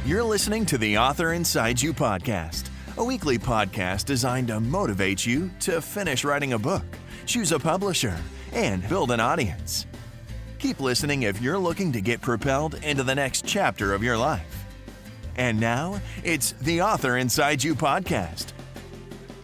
You're listening to the Author Inside You podcast, a weekly podcast designed to motivate you to finish writing a book, choose a publisher, and build an audience. Keep listening if you're looking to get propelled into the next chapter of your life. And now, it's the Author Inside You podcast.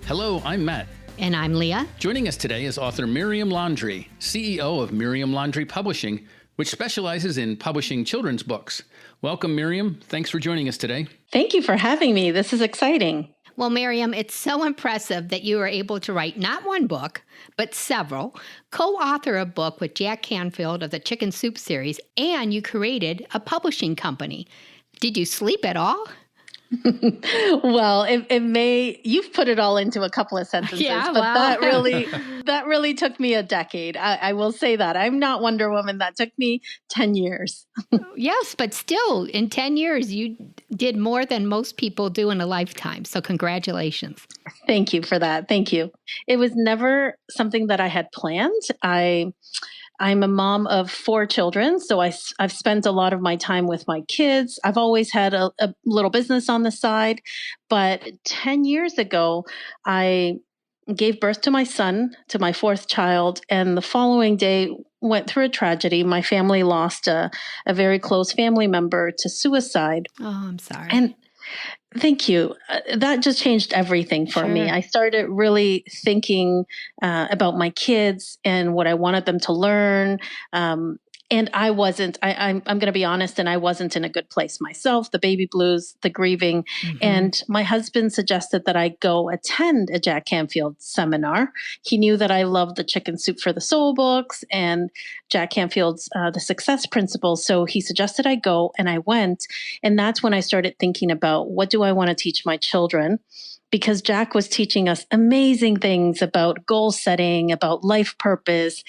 Hello, I'm Matt. And I'm Leah. Joining us today is author Miriam Laundry, CEO of Miriam Laundry Publishing, which specializes in publishing children's books. Welcome, Miriam. Thanks for joining us today. Thank you for having me. This is exciting. Well, Miriam, it's so impressive that you were able to write not one book, but several, co-author a book with Jack Canfield of the Chicken Soup series, and you created a publishing company. Did you sleep at all? Well, it may, you've put it all into a couple of sentences, but that really took me a decade. I will say that. I'm not Wonder Woman. That took me 10 years. Yes, but still, in 10 years, you did more than most people do in a lifetime. So congratulations. Thank you for that. Thank you. It was never something that I had planned. I'm a mom of 4 children, so I've spent a lot of my time with my kids. I've always had a little business on the side, but 10 years ago, I gave birth to my son, to my 4th child, and the following day went through a tragedy. My family lost a very close family member to suicide. Oh, I'm sorry. And thank you. That just changed everything for me. I started really thinking about my kids and what I wanted them to learn. And I wasn't, I'm going to be honest, and I wasn't in a good place myself, the baby blues, the grieving. Mm-hmm. And my husband suggested that I go attend a Jack Canfield seminar. He knew that I loved the Chicken Soup for the Soul books and Jack Canfield's The Success Principles. So he suggested I go, and I went. And that's when I started thinking about, what do I want to teach my children? Because Jack was teaching us amazing things about goal setting, about life purpose,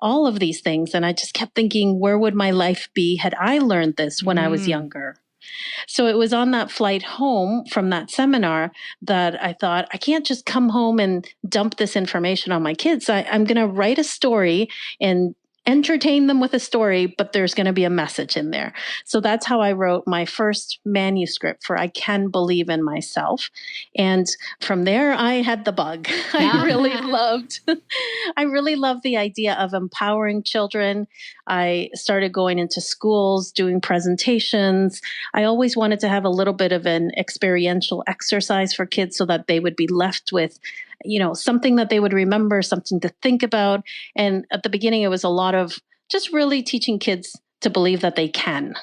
all of these things. And I just kept thinking, where would my life be had I learned this when I was younger? So it was on that flight home from that seminar that I thought, I can't just come home and dump this information on my kids. I'm going to write a story and entertain them with a story, but there's going to be a message in there. So that's how I wrote my first manuscript for I Can Believe in Myself. And from there, I had the bug. I really loved the idea of empowering children. I started going into schools, doing presentations. I always wanted to have a little bit of an experiential exercise for kids so that they would be left with something that they would remember, something to think about. And at the beginning, it was a lot of just really teaching kids to believe that they can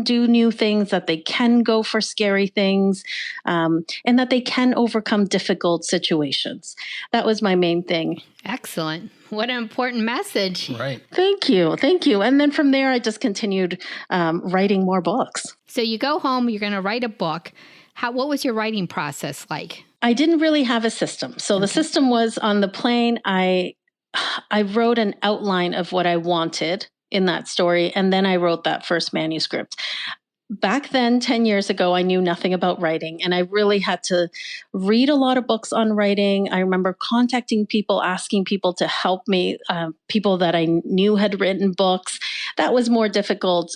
do new things, that they can go for scary things, and that they can overcome difficult situations. That was my main thing. Excellent. What an important message. Right. Thank you. Thank you. And then from there, I just continued writing more books. So you go home, you're going to write a book. What was your writing process like? I didn't really have a system. So the system was on the plane. I wrote an outline of what I wanted in that story, and then I wrote that first manuscript. Back then, 10 years ago, I knew nothing about writing, and I really had to read a lot of books on writing. I remember contacting people, asking people to help me, people that I knew had written books. That was more difficult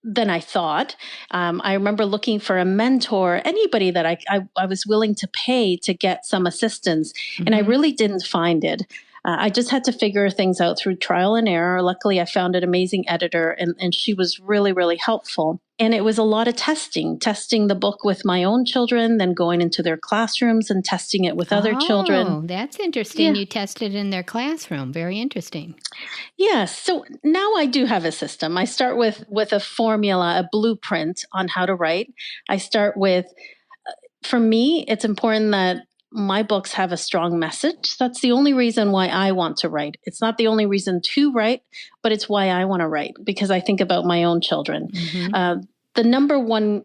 than I thought. I remember looking for a mentor, anybody that I was willing to pay to get some assistance, and I really didn't find it. I just had to figure things out through trial and error. Luckily, I found an amazing editor, and she was really, really helpful. And it was a lot of testing the book with my own children, then going into their classrooms and testing it with other children. Oh, that's interesting. Yeah. You tested in their classroom. Very interesting. Yes. So now I do have a system. I start with a formula, a blueprint on how to write. I start with, for me, it's important that my books have a strong message. That's the only reason why I want to write. It's not the only reason to write, but it's why I want to write, because I think about my own children. Mm-hmm. The number one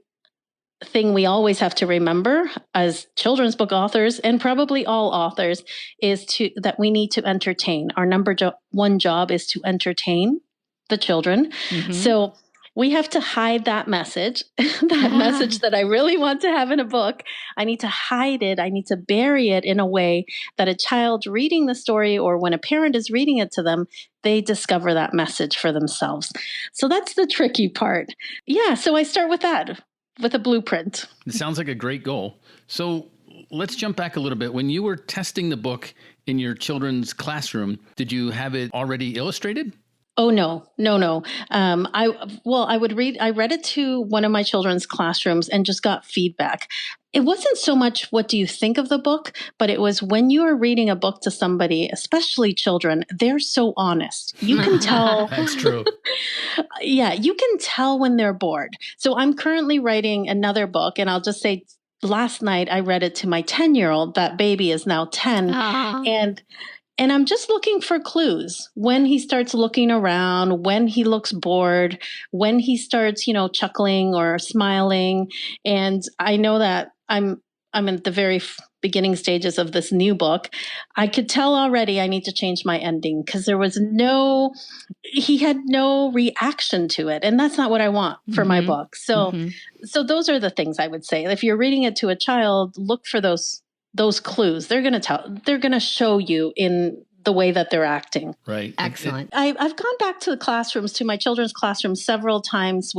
thing we always have to remember as children's book authors, and probably all authors, is that we need to entertain. Our number one job is to entertain the children. Mm-hmm. So we have to hide that message, message that I really want to have in a book. I need to hide it. I need to bury it in a way that a child reading the story, or when a parent is reading it to them, they discover that message for themselves. So that's the tricky part. Yeah, so I start with that. with a blueprint. It sounds like a great goal. So let's jump back a little bit. When you were testing the book in your children's classroom, did you have it already illustrated? Oh, no. I read it to one of my children's classrooms and just got feedback. It wasn't so much what do you think of the book, but it was when you are reading a book to somebody, especially children, they're so honest. You can tell. That's true. Yeah, you can tell when they're bored. So I'm currently writing another book, and I'll just say last night I read it to my 10-year-old. That baby is now 10. And I'm just looking for clues when he starts looking around, when he looks bored, when he starts, chuckling or smiling. And I know that I'm at the very beginning stages of this new book. I could tell already I need to change my ending because he had no reaction to it. And that's not what I want for my book. So those are the things I would say. If you're reading it to a child, look for those clues. They're going to show you in the way that they're acting. Right. Excellent. I've gone back to the classrooms, to my children's classrooms several times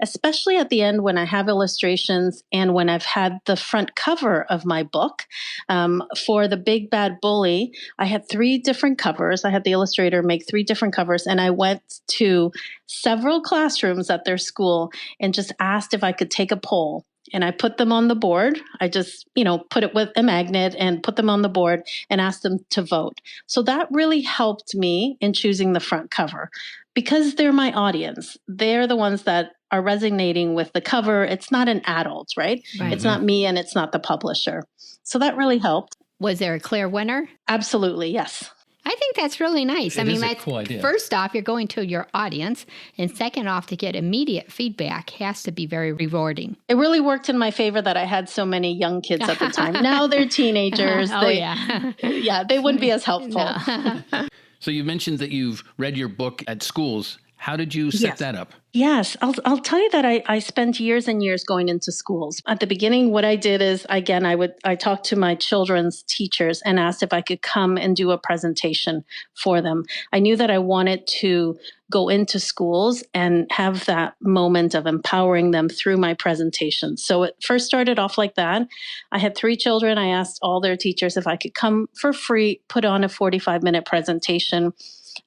especially at the end when I have illustrations and when I've had the front cover of my book. For The Big Bad Bully, I had 3 different covers. I had the illustrator make 3 different covers, and I went to several classrooms at their school and just asked if I could take a poll. And I put them on the board. I just, put it with a magnet and put them on the board and asked them to vote. So that really helped me in choosing the front cover because they're my audience. They're the ones that are resonating with the cover. It's not an adult, right? It's not me and it's not the publisher. So that really helped. Was there a clear winner? Absolutely, yes. I think that's really nice. It is a cool idea. First off, you're going to your audience. And second off, to get immediate feedback has to be very rewarding. It really worked in my favor that I had so many young kids at the time. Now they're teenagers. Yeah, they wouldn't be as helpful. No. So you mentioned that you've read your book at schools. How did you set that up? Yes, I'll tell you that I spent years and years going into schools. At the beginning, what I did is, again, I talked to my children's teachers and asked if I could come and do a presentation for them. I knew that I wanted to go into schools and have that moment of empowering them through my presentation. So it first started off like that. I had 3 children. I asked all their teachers if I could come for free, put on a 45-minute presentation.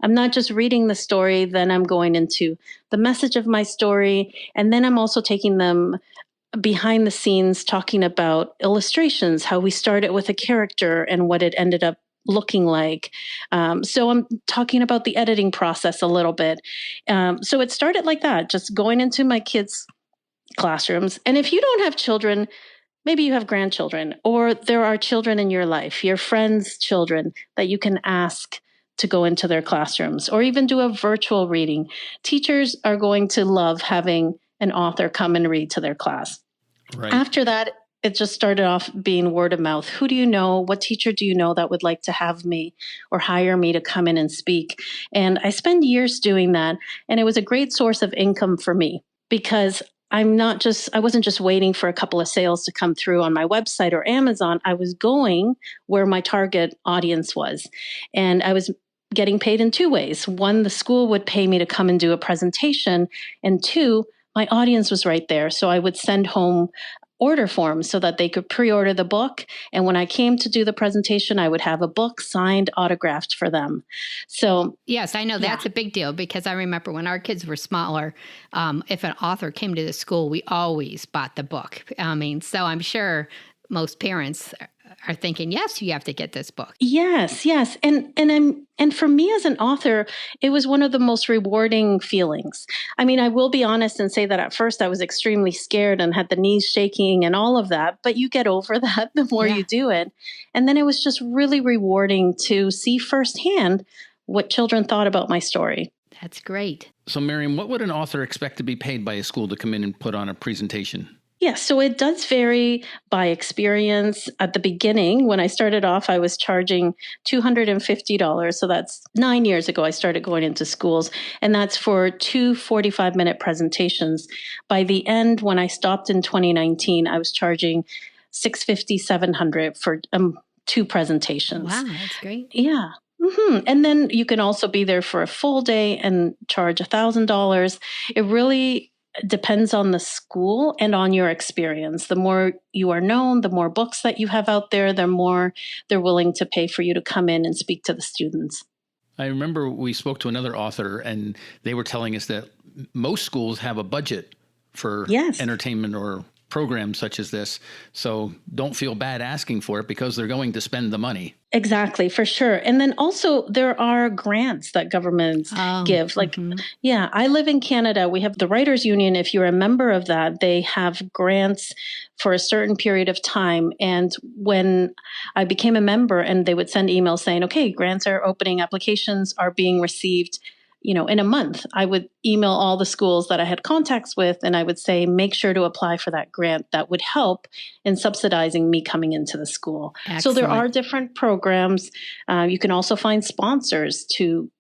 I'm not just reading the story, then I'm going into the message of my story. And then I'm also taking them behind the scenes, talking about illustrations, how we started with a character and what it ended up looking like. So I'm talking about the editing process a little bit. So it started like that, just going into my kids' classrooms. And if you don't have children, maybe you have grandchildren, or there are children in your life, your friends' children that you can ask to go into their classrooms or even do a virtual reading. Teachers are going to love having an author come and read to their class. Right. After that, it just started off being word of mouth. Who do you know? What teacher do you know that would like to have me or hire me to come in and speak? And I spent years doing that. And it was a great source of income for me because I wasn't just waiting for a couple of sales to come through on my website or Amazon. I was going where my target audience was. And I was getting paid in 2 ways. 1, the school would pay me to come and do a presentation. And 2, my audience was right there. So I would send home order forms so that they could pre-order the book. And when I came to do the presentation, I would have a book signed, autographed for them. So yes, I know that's a big deal because I remember when our kids were smaller, if an author came to the school, we always bought the book. So I'm sure most parents are thinking, yes, you have to get this book. Yes. And for me as an author, it was one of the most rewarding feelings. I mean, I will be honest and say that at first I was extremely scared and had the knees shaking and all of that, but you get over that the more you do it. And then it was just really rewarding to see firsthand what children thought about my story. That's great. So Miriam, what would an author expect to be paid by a school to come in and put on a presentation? Yes, so it does vary by experience. At the beginning, when I started off, I was charging $250. So that's 9 years ago, I started going into schools, and that's for 2 45-minute presentations. By the end, when I stopped in 2019, I was charging $650, $700 for 2 presentations. Wow, that's great. Yeah. Mm-hmm. And then you can also be there for a full day and charge $1,000. It really depends on the school and on your experience. The more you are known, the more books that you have out there, the more they're willing to pay for you to come in and speak to the students. I remember we spoke to another author and they were telling us that most schools have a budget for entertainment or programs such as this. So don't feel bad asking for it because they're going to spend the money. Exactly, for sure. And then also there are grants that governments give. Like, I live in Canada. We have the Writers Union. If you're a member of that, they have grants for a certain period of time. And when I became a member and they would send emails saying, okay, grants are opening, applications are being received, in a month, I would email all the schools that I had contacts with, and I would say, make sure to apply for that grant that would help in subsidizing me coming into the school. Excellent. So there are different programs. You can also find sponsors to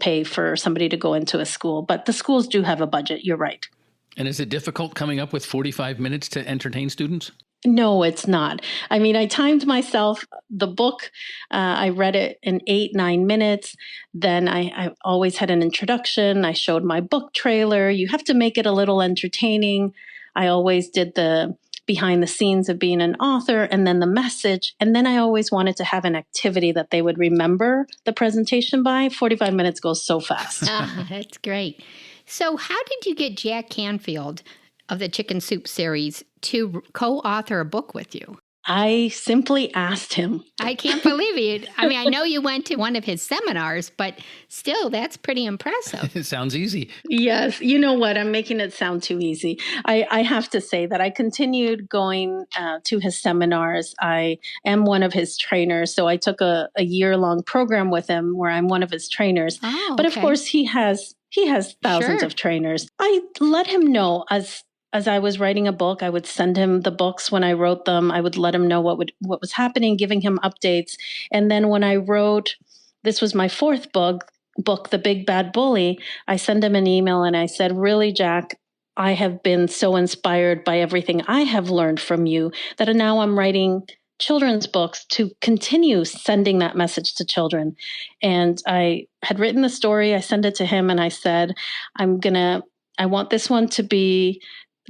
pay for somebody to go into a school, but the schools do have a budget. You're right. And is it difficult coming up with 45 minutes to entertain students? No, it's not. I mean, I timed myself. The book, I read it in 8-9 minutes. Then I always had an introduction. I showed my book trailer. You have to make it a little entertaining. I always did the behind the scenes of being an author and then the message. And then I always wanted to have an activity that they would remember the presentation by. 45 minutes goes so fast. That's great. So how did you get Jack Canfield of the Chicken Soup series to co-author a book with you? I simply asked him. I can't believe it. I mean, I know you went to one of his seminars, but still, that's pretty impressive. It sounds easy. Yes. You know what? I'm making it sound too easy. I have to say that I continued going to his seminars. I am one of his trainers. So I took a year-long program with him where I'm one of his trainers. Oh, but of course, he has thousands of trainers. I let him know as I was writing a book, I would send him the books when I wrote them. I would let him know what was happening, giving him updates. And then when I wrote, this was my fourth book, The Big Bad Bully, I sent him an email and I said, really, Jack, I have been so inspired by everything I have learned from you that now I'm writing children's books to continue sending that message to children. And I had written the story. I sent it to him and I said, I want this one to be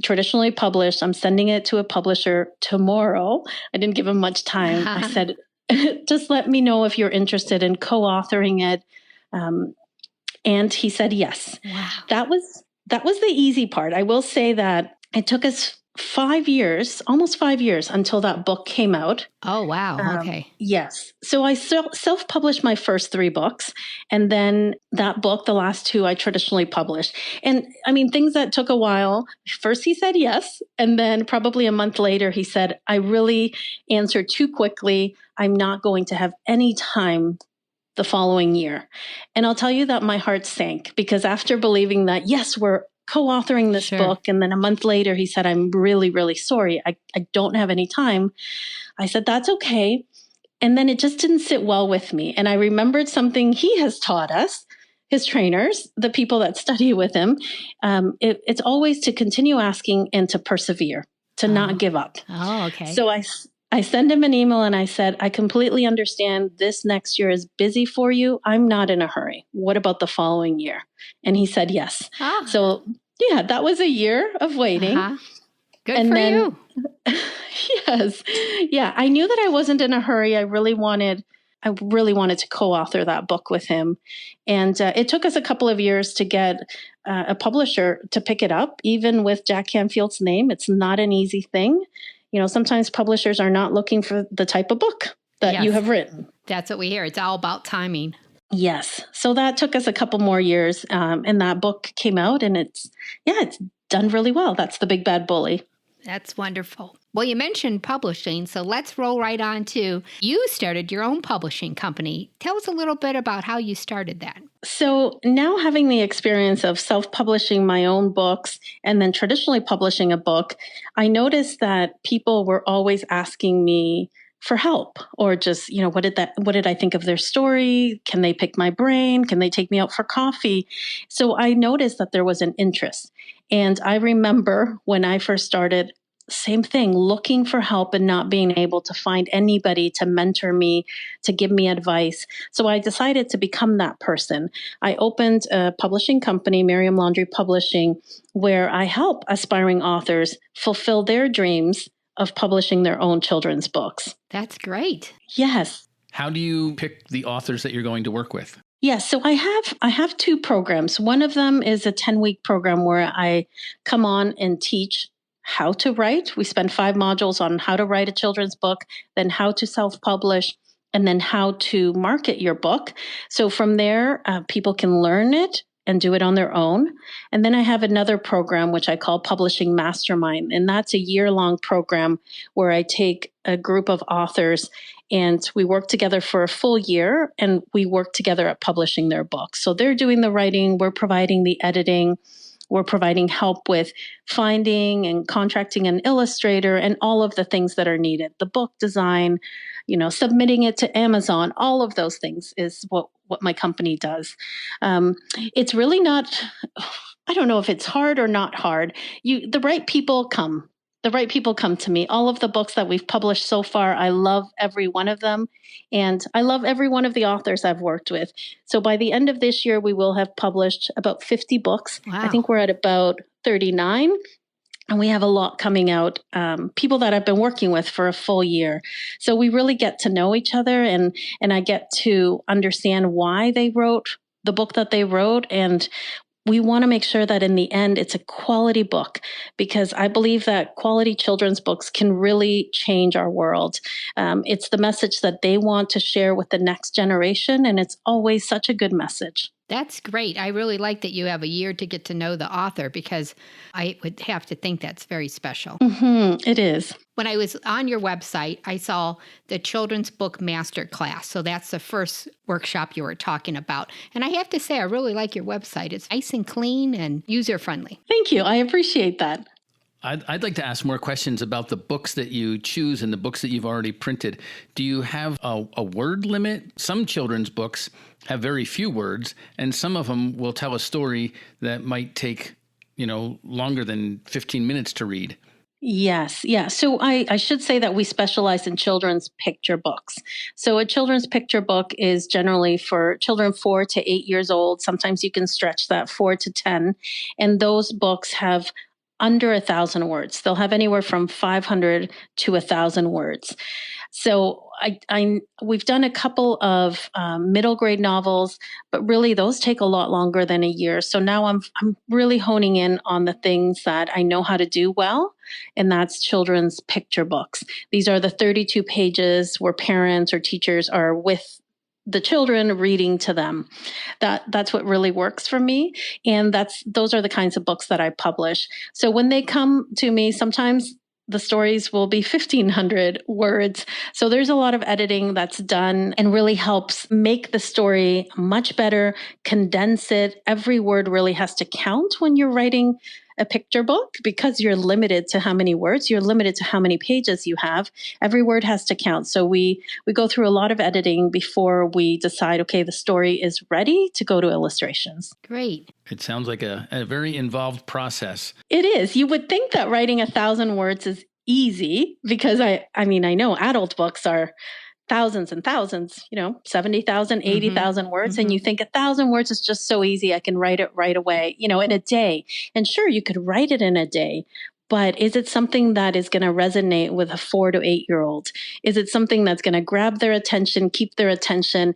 traditionally published. I'm sending it to a publisher tomorrow. I didn't give him much time. I said, just let me know if you're interested in co-authoring it. And he said yes. Wow. That was the easy part. I will say that it took us 5 years, almost 5 years until that book came out. Oh, wow. Okay. Yes. So I self-published my first 3 books. And then that book, the last 2, I traditionally published. And I mean, things that took a while. First, he said yes. And then probably a month later, he said, I really answered too quickly. I'm not going to have any time the following year. And I'll tell you that my heart sank because after believing that, yes, we're co-authoring this book. And then a month later, he said, I'm really, really sorry. I don't have any time. I said, that's okay. And then it just didn't sit well with me. And I remembered something he has taught us, his trainers, the people that study with him. It's always to continue asking and to persevere, to not give up. Oh, okay. So I sent him an email and I said, I completely understand this next year is busy for you. I'm not in a hurry. What about the following year? And he said yes. Oh. So yeah, that was a year of waiting. Good for you. Yes. Yeah. I knew that I wasn't in a hurry. I really wanted to co-author that book with him. And it took us a couple of years to get a publisher to pick it up, even with Jack Canfield's name. It's not an easy thing. Sometimes publishers are not looking for the type of book that you have written. That's what we hear. It's all about timing. Yes. So that took us a couple more years. And that book came out and it's done really well. That's The Big Bad Bully. That's wonderful. Well, you mentioned publishing, so let's roll right on to you started your own publishing company. Tell us a little bit about how you started that. So now having the experience of self-publishing my own books and then traditionally publishing a book, I noticed that people were always asking me for help or just, what did I think of their story? Can they pick my brain? Can they take me out for coffee? So I noticed that there was an interest. And I remember when I first started same thing, looking for help and not being able to find anybody to mentor me, to give me advice. So I decided to become that person. I opened a publishing company, Miriam Laundry Publishing, where I help aspiring authors fulfill their dreams of publishing their own children's books. That's great. Yes. How do you pick the authors that you're going to work with? Yes, so I have two programs. One of them is a 10-week program where I come on and teach how to write. We spend 5 modules on how to write a children's book, then how to self-publish, and then how to market your book. So from there, people can learn it and do it on their own. And then I have another program, which I call Publishing Mastermind. And that's a year-long program where I take a group of authors and we work together for a full year, and we work together at publishing their books. So they're doing the writing, we're providing the editing, we're providing help with finding and contracting an illustrator and all of the things that are needed. The book design, submitting it to Amazon, all of those things is what my company does. It's really not, I don't know if it's hard or not hard. The right people come. The right people come to me. All of the books that we've published so far, I love every one of them. And I love every one of the authors I've worked with. So by the end of this year, we will have published about 50 books. Wow. I think we're at about 39. And we have a lot coming out, people that I've been working with for a full year. So we really get to know each other, and I get to understand why they wrote the book that they wrote. And we want to make sure that in the end, it's a quality book, because I believe that quality children's books can really change our world. It's the message that they want to share with the next generation, and it's always such a good message. That's great. I really like that you have a year to get to know the author, because I would have to think that's very special. Mm-hmm, it is. When I was on your website, I saw the Children's Book Masterclass. So that's the first workshop you were talking about. And I have to say, I really like your website. It's nice and clean and user-friendly. Thank you. I appreciate that. I'd like to ask more questions about the books that you choose and the books that you've already printed. Do you have a word limit? Some children's books have very few words, and some of them will tell a story that might take, longer than 15 minutes to read. Yes. Yeah. So I should say that we specialize in children's picture books. So a children's picture book is generally for children 4 to 8 years old. Sometimes you can stretch that 4 to 10. And those books have under 1,000 words. They'll have anywhere from 500 to 1,000 words. So we've done a couple of middle grade novels, but really those take a lot longer than a year. So now I'm really honing in on the things that I know how to do well, and that's children's picture books. These are the 32 pages where parents or teachers are with the children reading to them. That's what really works for me. And those are the kinds of books that I publish. So when they come to me, sometimes the stories will be 1,500 words. So there's a lot of editing that's done and really helps make the story much better, condense it. Every word really has to count when you're writing a picture book, because you're limited to how many words, you're limited to how many pages you have. Every word has to count. So we go through a lot of editing before we decide, okay, the story is ready to go to illustrations. Great. It sounds like a very involved process. It is. You would think that writing 1,000 words is easy, because I know adult books are thousands and thousands, 70,000, 80,000 words. Mm-hmm. And you think 1,000 words is just so easy. I can write it right away, in a day. And sure, you could write it in a day, but is it something that is going to resonate with a 4 to 8 year old? Is it something that's going to grab their attention, keep their attention,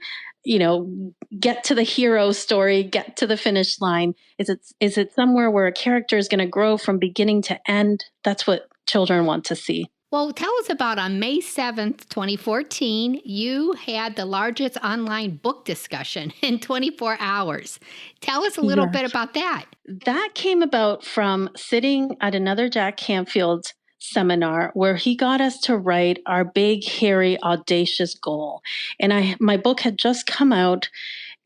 get to the hero story, get to the finish line? Is it somewhere where a character is going to grow from beginning to end? That's what children want to see. Well, tell us about on May 7th, 2014, you had the largest online book discussion in 24 hours. Tell us a little bit about that. That came about from sitting at another Jack Canfield seminar where he got us to write our big, hairy, audacious goal. And my book had just come out.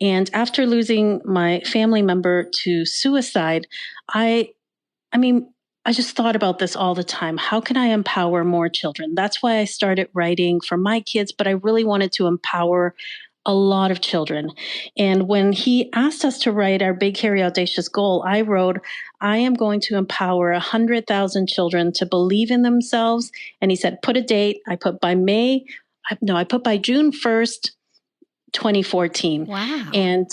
And after losing my family member to suicide, I just thought about this all the time. How can I empower more children? That's why I started writing for my kids, but I really wanted to empower a lot of children. And when he asked us to write our big, hairy, audacious goal, I wrote, I am going to empower 100,000 children to believe in themselves. And he said, put a date. I put by June 1st, 2014. Wow. And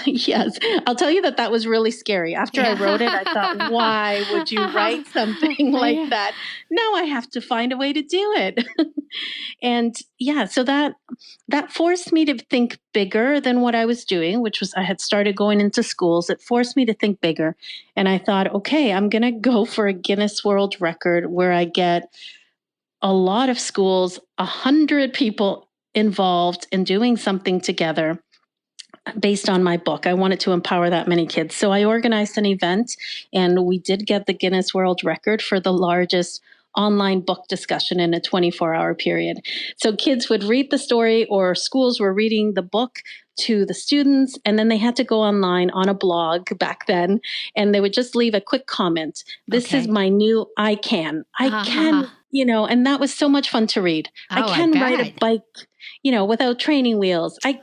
yes, I'll tell you that was really scary. After I wrote it, I thought, why would you write something like that? Now I have to find a way to do it. And so that forced me to think bigger than what I was doing, which was I had started going into schools. It forced me to think bigger. And I thought, okay, I'm going to go for a Guinness World Record where I get a lot of schools, 100 people involved in doing something together based on my book. I wanted to empower that many kids. So I organized an event, and we did get the Guinness World Record for the largest online book discussion in a 24-hour period. So kids would read the story, or schools were reading the book to the students, and then they had to go online on a blog back then, and they would just leave a quick comment. This is my new I can, and that was so much fun to read. I can ride a bike, without training wheels. I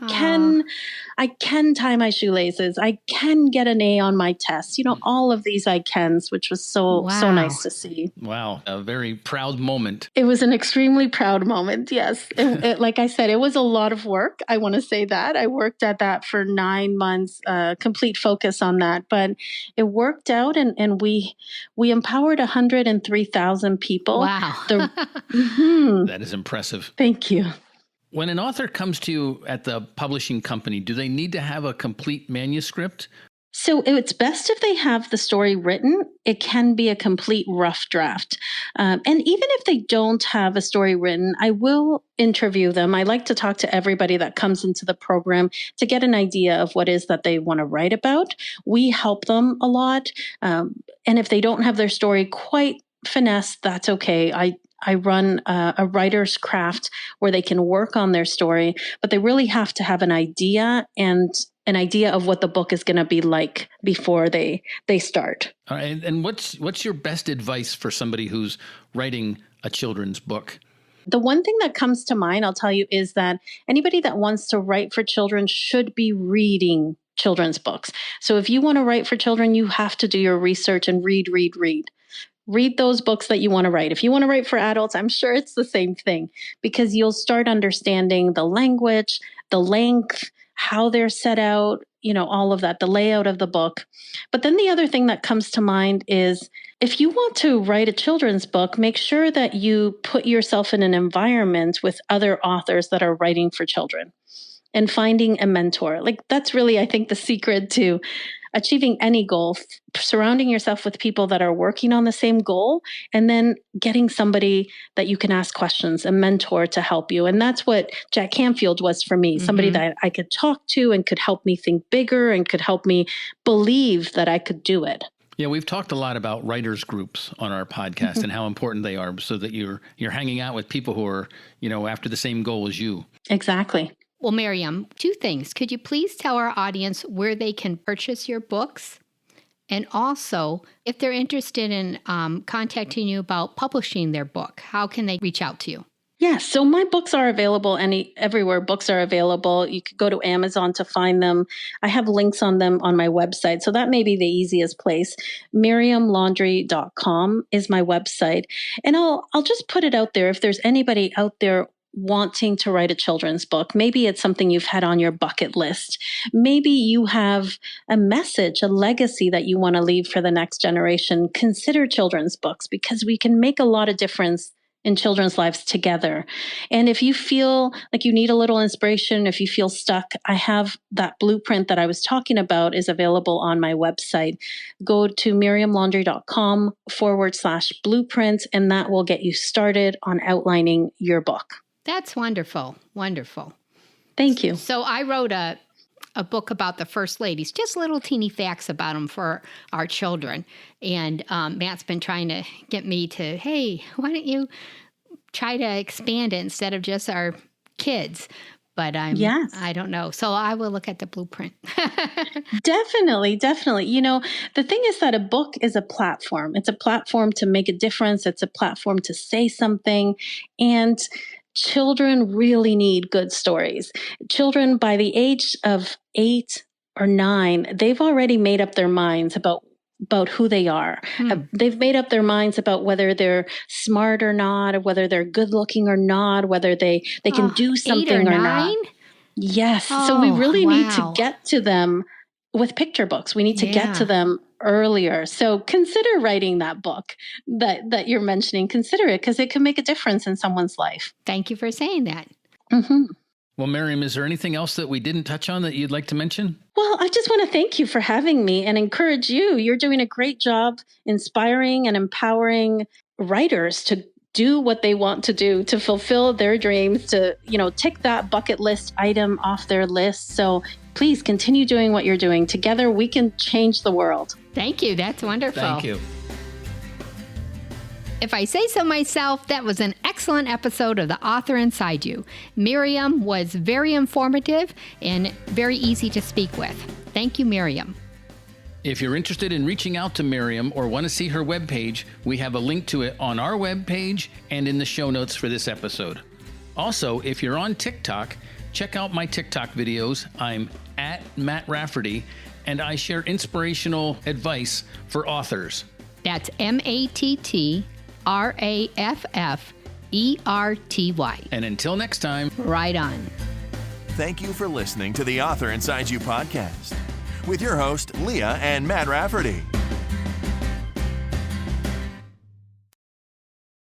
can tie my shoelaces. I can get an A on my test. All of these I cans, which was so nice to see. Wow. A very proud moment. It was an extremely proud moment. Yes. Like I said, it was a lot of work. I want to say that. I worked at that for 9 months, complete focus on that, but it worked out, and we empowered 103,000 people. Wow. That is impressive. Thank you. When an author comes to you at the publishing company, do they need to have a complete manuscript? So it's best if they have the story written. It can be a complete rough draft. And even if they don't have a story written, I will interview them. I like to talk to everybody that comes into the program to get an idea of what is that they want to write about. We help them a lot. And if they don't have their story quite finessed, that's okay. I run a writer's craft where they can work on their story, but they really have to have an idea and an idea of what the book is going to be like before they start. All right. And what's your best advice for somebody who's writing a children's book? The one thing that comes to mind, I'll tell you, is that anybody that wants to write for children should be reading children's books. So if you want to write for children, you have to do your research and read. Read those books that you want to write. If you want to write for adults, I'm sure it's the same thing, because you'll start understanding the language, the length, how they're set out, all of that, the layout of the book. But then the other thing that comes to mind is if you want to write a children's book, make sure that you put yourself in an environment with other authors that are writing for children and finding a mentor. Like that's really, I think, the secret to achieving any goal, surrounding yourself with people that are working on the same goal, and then getting somebody that you can ask questions, a mentor to help you. And that's what Jack Canfield was for me, somebody that I could talk to and could help me think bigger and could help me believe that I could do it. Yeah, we've talked a lot about writers groups on our podcast and how important they are, so that you're hanging out with people who are, after the same goal as you. Exactly. Well, Miriam, 2 things. Could you please tell our audience where they can purchase your books? And also, if they're interested in contacting you about publishing their book, how can they reach out to you? Yeah, so my books are available everywhere books are available. You could go to Amazon to find them. I have links on them on my website, so that may be the easiest place. MiriamLaundry.com is my website. And I'll just put it out there. If there's anybody out there wanting to write a children's book, maybe it's something you've had on your bucket list. Maybe you have a message, a legacy that you want to leave for the next generation. Consider children's books, because we can make a lot of difference in children's lives together. And if you feel like you need a little inspiration, if you feel stuck, I have that blueprint that I was talking about is available on my website. Go to miriamlaundry.com/blueprint, and that will get you started on outlining your book. That's wonderful. Wonderful. Thank you. So I wrote a book about the first ladies, just little teeny facts about them for our children. And Matt's been trying to get me to, hey, why don't you try to expand it instead of just our kids? But I don't know. So I will look at the blueprint. Definitely. The thing is that a book is a platform. It's a platform to make a difference. It's a platform to say something. And children really need good stories. Children by the age of 8 or 9, they've already made up their minds about who they are. They've made up their minds about whether they're smart or not, or whether they're good looking or not, whether they can do something or not. Yes. So we really need to get to them with picture books. We need to get to them earlier. So consider writing that book that you're mentioning. Consider it, because it can make a difference in someone's life. Thank you for saying that. Mm-hmm. Well, Miriam, is there anything else that we didn't touch on that you'd like to mention? Well, I just want to thank you for having me and encourage you. You're doing a great job inspiring and empowering writers to do what they want to do, to fulfill their dreams, to, tick that bucket list item off their list. So please continue doing what you're doing. Together, we can change the world. Thank you. That's wonderful. Thank you. If I say so myself, that was an excellent episode of The Author Inside You. Miriam was very informative and very easy to speak with. Thank you, Miriam. If you're interested in reaching out to Miriam or want to see her webpage, we have a link to it on our webpage and in the show notes for this episode. Also, if you're on TikTok, check out my TikTok videos. I'm at Matt Rafferty, and I share inspirational advice for authors. That's MattRafferty. And until next time, right on. Thank you for listening to the Author Inside You podcast with your host, Leah and Matt Rafferty.